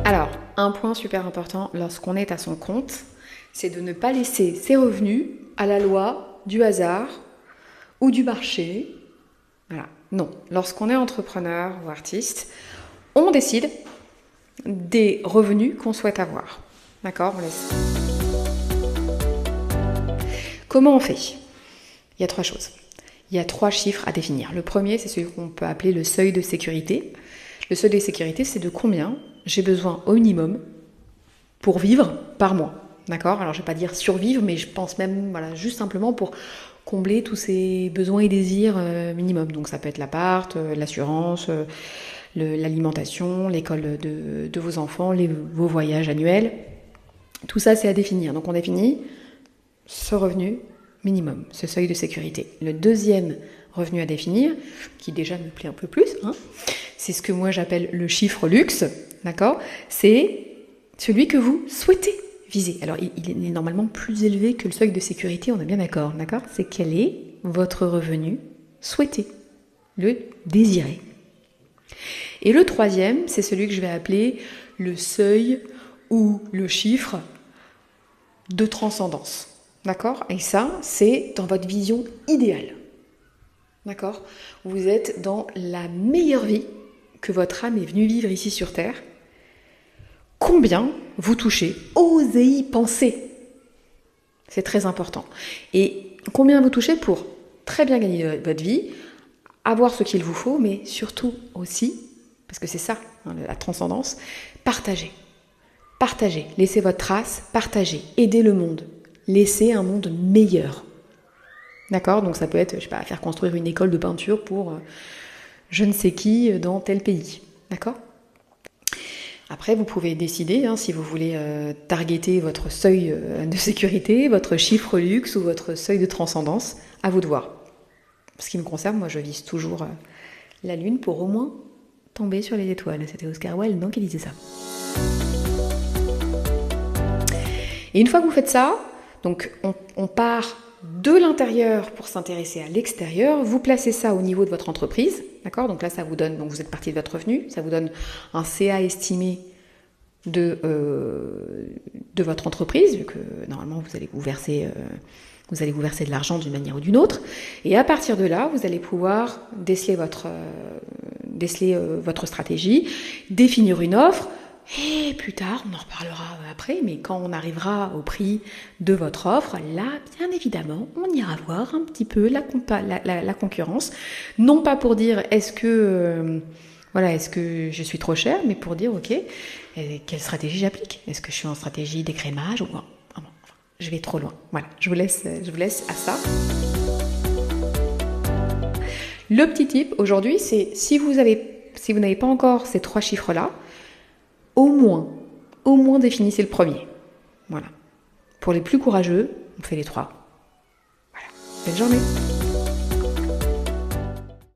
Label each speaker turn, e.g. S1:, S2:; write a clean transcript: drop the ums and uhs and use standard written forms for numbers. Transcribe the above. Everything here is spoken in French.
S1: Alors, un point super important lorsqu'on est à son compte, c'est de ne pas laisser ses revenus à la loi du hasard ou du marché. Voilà, non. Lorsqu'on est entrepreneur ou artiste, on décide des revenus qu'on souhaite avoir. D'accord ? On laisse. Comment on fait ? Il y a 3 choses. Il y a 3 chiffres à définir. Le premier, c'est celui qu'on peut appeler le seuil de sécurité. Le seuil de sécurité, c'est de combien j'ai besoin au minimum pour vivre par mois. D'accord ? Alors, je ne vais pas dire survivre, mais je pense même, voilà, juste simplement pour combler tous ces besoins et désirs minimum. Donc, ça peut être l'appart, l'assurance, l'alimentation, l'école de vos enfants, vos voyages annuels. Tout ça, c'est à définir. Donc, on définit ce revenu minimum, ce seuil de sécurité. Le deuxième revenu à définir, qui déjà me plaît un peu plus, c'est ce que moi j'appelle le chiffre luxe, d'accord ? C'est celui que vous souhaitez viser. Alors, il est normalement plus élevé que le seuil de sécurité, on est bien d'accord, d'accord ? C'est quel est votre revenu souhaité, le désiré. Et le troisième, c'est celui que je vais appeler le seuil ou le chiffre de transcendance. D'accord ? Et ça, c'est dans votre vision idéale. D'accord ? Vous êtes dans la meilleure vie que votre âme est venue vivre ici sur Terre. Combien vous touchez ? Osez y penser. C'est très important. Et combien vous touchez pour très bien gagner votre vie, avoir ce qu'il vous faut, mais surtout aussi, parce que c'est ça, la transcendance, partagez. Partagez. Laissez votre trace, partagez. Aidez le monde. Laissez un monde meilleur. D'accord ? Donc ça peut être, je sais pas, faire construire une école de peinture pour je ne sais qui dans tel pays. D'accord ? Après, vous pouvez décider si vous voulez targeter votre seuil de sécurité, votre chiffre luxe ou votre seuil de transcendance. À vous de voir. Ce qui me concerne, moi je vise toujours la lune pour au moins tomber sur les étoiles. C'était Oscar Wilde, non, qui disait ça. Et une fois que vous faites ça, donc on part de l'intérieur pour s'intéresser à l'extérieur, vous placez ça au niveau de votre entreprise, d'accord ? Donc là, ça vous donne, donc vous êtes parti de votre revenu, ça vous donne un CA estimé de votre entreprise, vu que normalement vous allez vous verser de l'argent d'une manière ou d'une autre, et à partir de là, vous allez pouvoir déceler votre stratégie, définir une offre. Et plus tard, on en reparlera après, mais quand on arrivera au prix de votre offre, là, bien évidemment, on ira voir un petit peu la concurrence. Non pas pour dire est-ce que je suis trop chère, mais pour dire ok, quelle stratégie j'applique ? Est-ce que je suis en stratégie d'écrémage ou quoi ? Je vais trop loin. Voilà, je vous laisse à ça. Le petit tip aujourd'hui, c'est si vous n'avez pas encore ces 3 chiffres-là, au moins définissez le premier. Voilà. Pour les plus courageux, on fait les 3. Voilà. Belle journée.